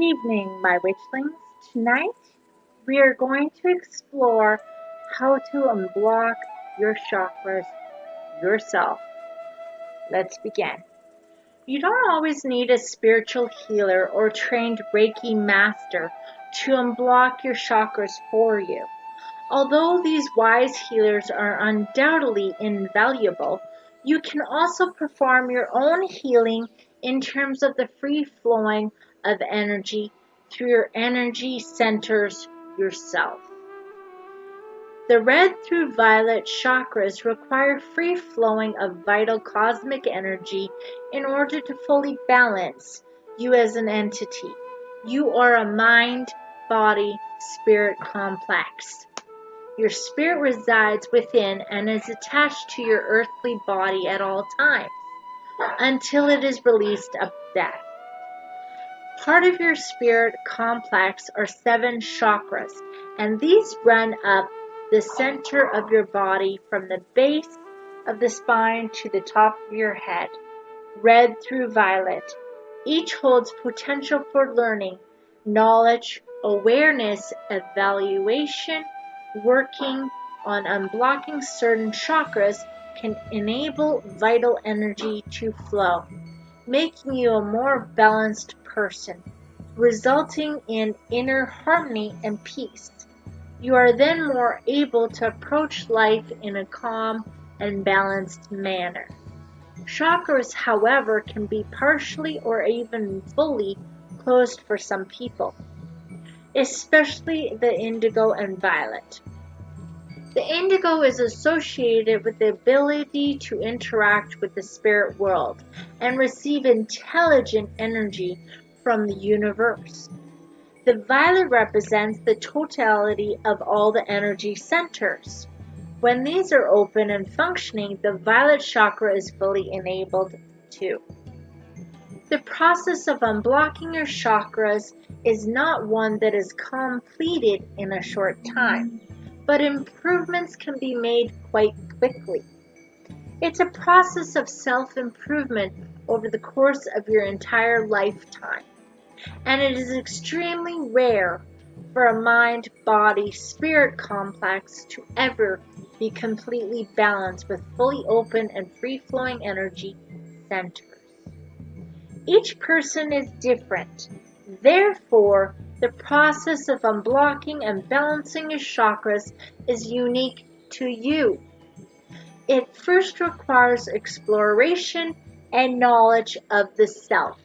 evening, my witchlings. Tonight, we are going to explore how to unblock your chakras yourself. Let's begin. You don't always need a spiritual healer or trained Reiki master to unblock your chakras for you. Although these wise healers are undoubtedly invaluable, you can also perform your own healing in terms of the free flowing of energy through your energy centers yourself. The red through violet chakras require free flowing of vital cosmic energy in order to fully balance you as an entity. You are a mind, body, spirit complex. Your spirit resides within and is attached to your earthly body at all times, until it is released at death. Part of your spirit complex are 7 chakras, and these run up the center of your body from the base of the spine to the top of your head, red through violet. Each holds potential for learning, knowledge, awareness, evaluation. Working on unblocking certain chakras can enable vital energy to flow, making you a more balanced person, resulting in inner harmony and peace. You are then more able to approach life in a calm and balanced manner. Chakras, however, can be partially or even fully closed for some people, especially the indigo and violet. The indigo is associated with the ability to interact with the spirit world and receive intelligent energy from the universe. The violet represents the totality of all the energy centers. When these are open and functioning, the violet chakra is fully enabled too. The process of unblocking your chakras is not one that is completed in a short time, but improvements can be made quite quickly. It's a process of self-improvement over the course of your entire lifetime, and it is extremely rare for a mind-body-spirit complex to ever be completely balanced with fully open and free-flowing energy centers. Each person is different. Therefore, the process of unblocking and balancing your chakras is unique to you. It first requires exploration and knowledge of the self.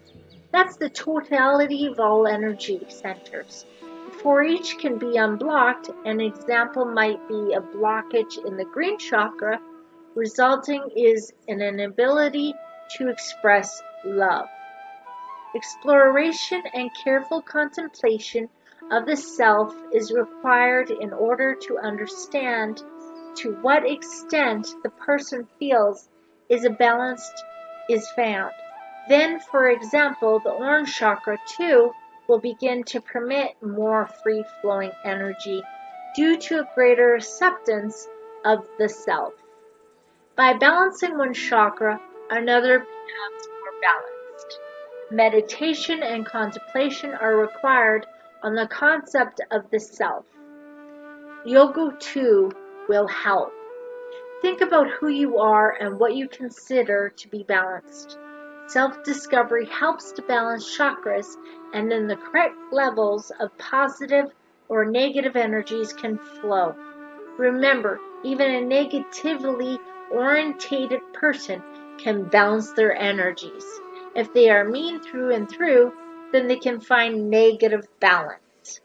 That's the totality of all energy centers. Before each can be unblocked, an example might be a blockage in the green chakra, resulting is an inability to express love. Exploration and careful contemplation of the self is required in order to understand to what extent the person feels a balance is found. Then, for example, the orange chakra too will begin to permit more free-flowing energy due to a greater acceptance of the self. By balancing one chakra, another becomes more balanced. Meditation and contemplation are required on the concept of the self. Yoga too will help. Think about who you are and what you consider to be balanced. Self-discovery helps to balance chakras, and then the correct levels of positive or negative energies can flow. Remember, even a negatively orientated person can balance their energies. If they are mean through and through, then they can find negative balance.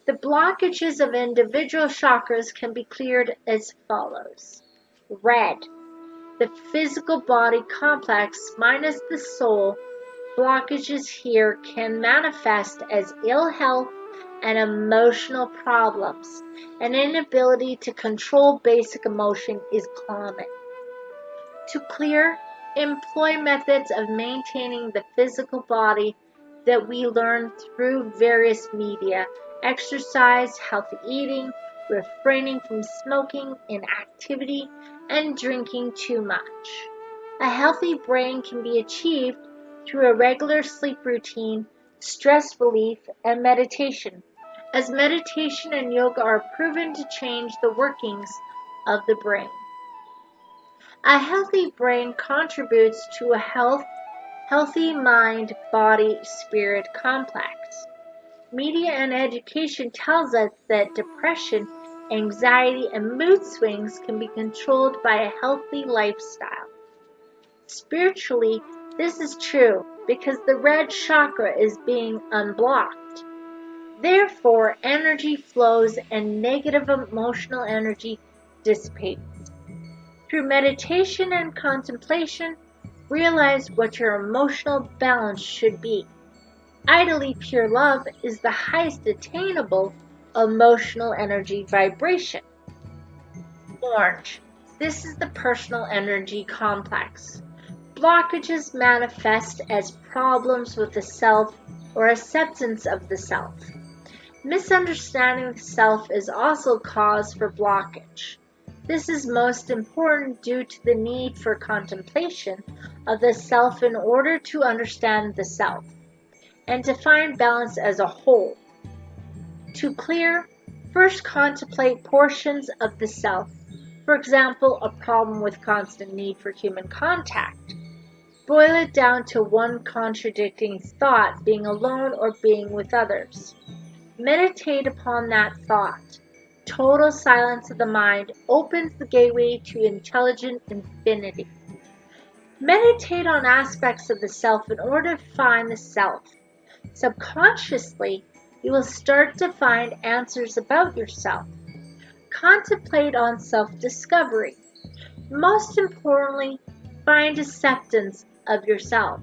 The blockages of individual chakras can be cleared as follows. Red, the physical body complex minus the soul. Blockages here can manifest as ill health and emotional problems. An inability to control basic emotion is common. To clear, employ methods of maintaining the physical body that we learn through various media: exercise, healthy eating, refraining from smoking, inactivity, and drinking too much. A healthy brain can be achieved through a regular sleep routine, stress relief, and meditation, as meditation and yoga are proven to change the workings of the brain. A healthy brain contributes to a healthy mind, body, spirit complex. Media and education tells us that depression, anxiety, and mood swings can be controlled by a healthy lifestyle. Spiritually, this is true because the red chakra is being unblocked. Therefore, energy flows and negative emotional energy dissipates. Through meditation and contemplation, realize what your emotional balance should be. Ideally, pure love is the highest attainable emotional energy vibration. Orange. This is the personal energy complex. Blockages manifest as problems with the self or acceptance of the self. Misunderstanding the self is also cause for blockage. This is most important due to the need for contemplation of the self in order to understand the self and to find balance as a whole. To clear, first contemplate portions of the self. For example, a problem with constant need for human contact. Boil it down to one contradicting thought, being alone or being with others. Meditate upon that thought. Total silence of the mind opens the gateway to intelligent infinity. Meditate on aspects of the self in order to find the self. Subconsciously, you will start to find answers about yourself. Contemplate on self-discovery. Most importantly, find acceptance of yourself.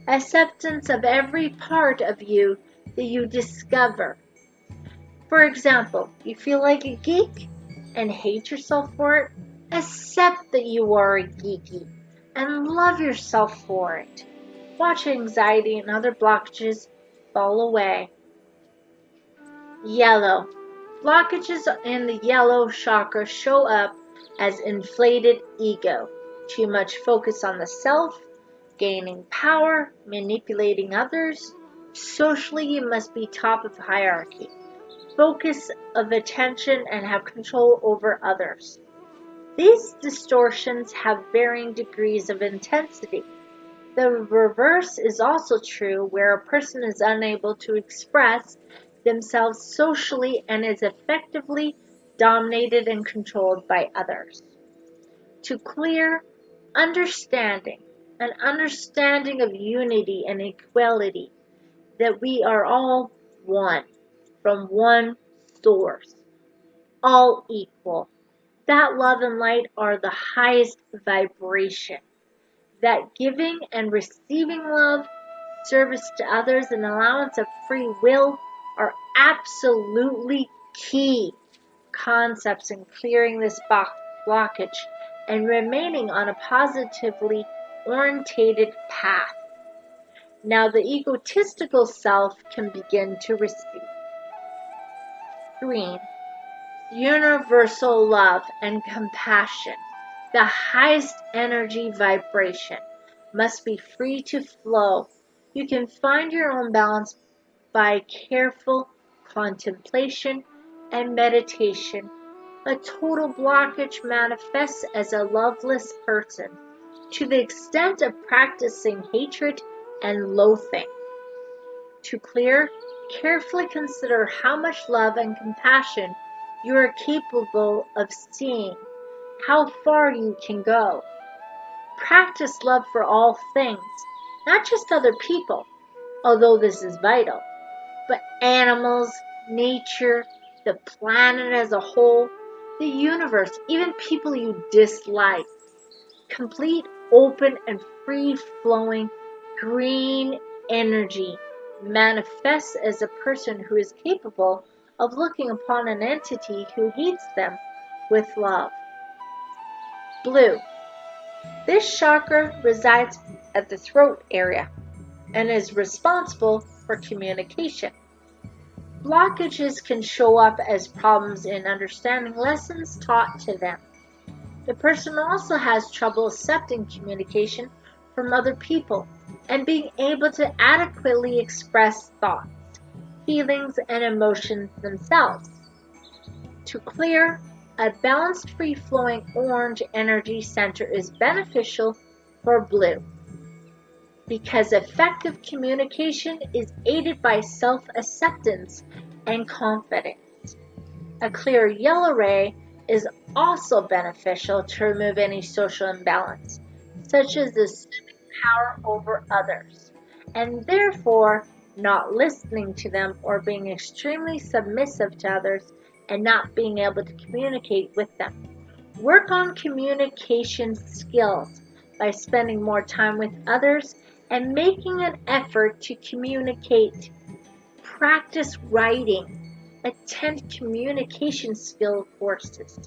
Acceptance of every part of you that you discover. For example, you feel like a geek and hate yourself for it? Accept that you are a geeky and love yourself for it. Watch anxiety and other blockages fall away. Yellow. Blockages in the yellow chakra show up as inflated ego, too much focus on the self, gaining power, manipulating others. Socially, you must be top of the hierarchy, focus of attention, and have control over others. These distortions have varying degrees of intensity. The reverse is also true, where a person is unable to express themselves socially and is effectively dominated and controlled by others. To clear, understanding, an understanding of unity and equality, that we are all one, from one source, all equal. That love and light are the highest vibration. That giving and receiving love, service to others, and allowance of free will are absolutely key concepts in clearing this blockage and remaining on a positively orientated path. Now the egotistical self can begin to receive. Green. Universal love and compassion, the highest energy vibration, must be free to flow. You can find your own balance by careful contemplation and meditation. A total blockage manifests as a loveless person, to the extent of practicing hatred and loathing. To clear, carefully consider how much love and compassion you are capable of seeing, how far you can go. Practice love for all things, not just other people, although this is vital, but animals, nature, the planet as a whole, the universe, even people you dislike. Complete, open, and free-flowing green energy manifests as a person who is capable of looking upon an entity who hates them with love. Blue. This chakra resides at the throat area and is responsible for communication. Blockages can show up as problems in understanding lessons taught to them. The person also has trouble accepting communication from other people, and being able to adequately express thoughts, feelings, and emotions themselves. To clear, a balanced free-flowing orange energy center is beneficial for blue because effective communication is aided by self-acceptance and confidence. A clear yellow ray is also beneficial to remove any social imbalance, such as assuming power over others, and therefore not listening to them or being extremely submissive to others and not being able to communicate with them. Work on communication skills by spending more time with others and making an effort to communicate. Practice writing. Attend communication skill courses.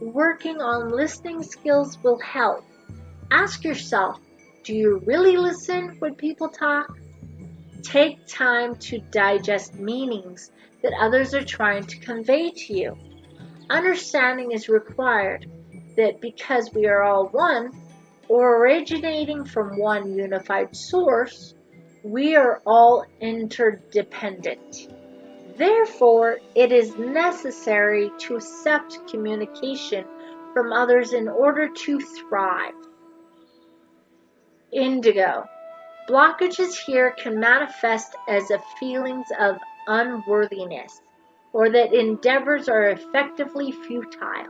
Working on listening skills will help. Ask yourself, do you really listen when people talk? Take time to digest meanings that others are trying to convey to you. Understanding is required that because we are all one, or originating from one unified source, we are all interdependent. Therefore, it is necessary to accept communication from others in order to thrive. Indigo. Blockages here can manifest as a feelings of unworthiness or that endeavors are effectively futile.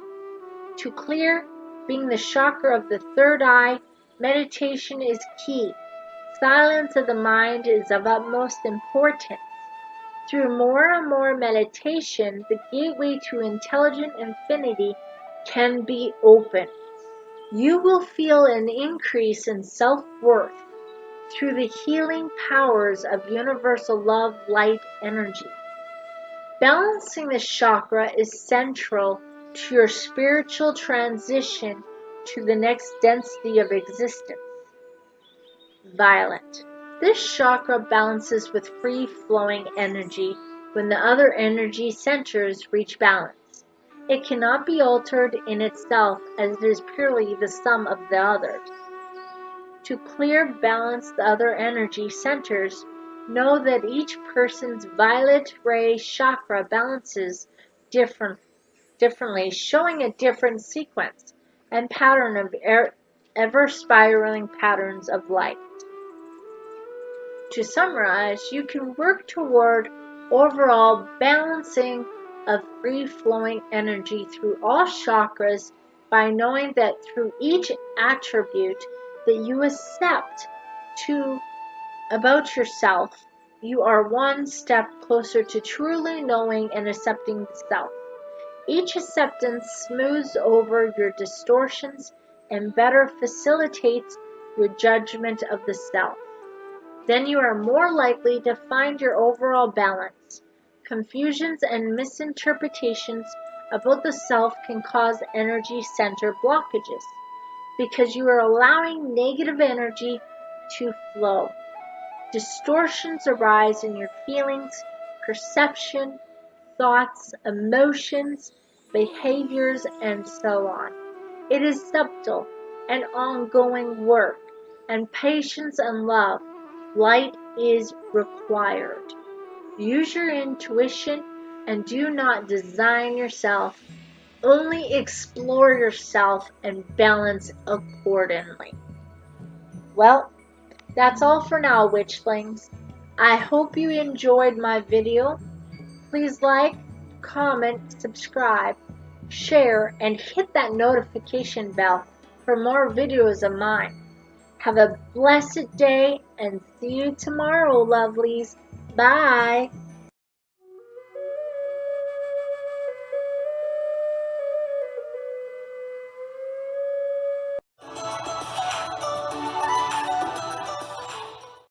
To clear, being the chakra of the third eye, meditation is key. Silence of the mind is of utmost importance. Through more and more meditation, the gateway to intelligent infinity can be opened. You will feel an increase in self-worth through the healing powers of universal love, light, energy. Balancing this chakra is central to your spiritual transition to the next density of existence. Violet. This chakra balances with free-flowing energy when the other energy centers reach balance. It cannot be altered in itself as it is purely the sum of the others. To clear, balance the other energy centers, know that each person's violet ray chakra balances differently, showing a different sequence and pattern of ever spiraling patterns of light. To summarize, you can work toward overall balancing of free-flowing energy through all chakras by knowing that through each attribute that you accept about yourself, you are one step closer to truly knowing and accepting the self. Each acceptance smooths over your distortions and better facilitates your judgment of the self. Then you are more likely to find your overall balance. Confusions and misinterpretations about the self can cause energy center blockages because you are allowing negative energy to flow. Distortions arise in your feelings, perception, thoughts, emotions, behaviors, and so on. It is subtle and ongoing work, and patience and love. Light is required. Use your intuition and do not design yourself. Only explore yourself and balance accordingly. Well, that's all for now, witchlings. I hope you enjoyed my video. Please like, comment, subscribe, share, and hit that notification bell for more videos of mine. Have a blessed day and see you tomorrow, lovelies. Bye.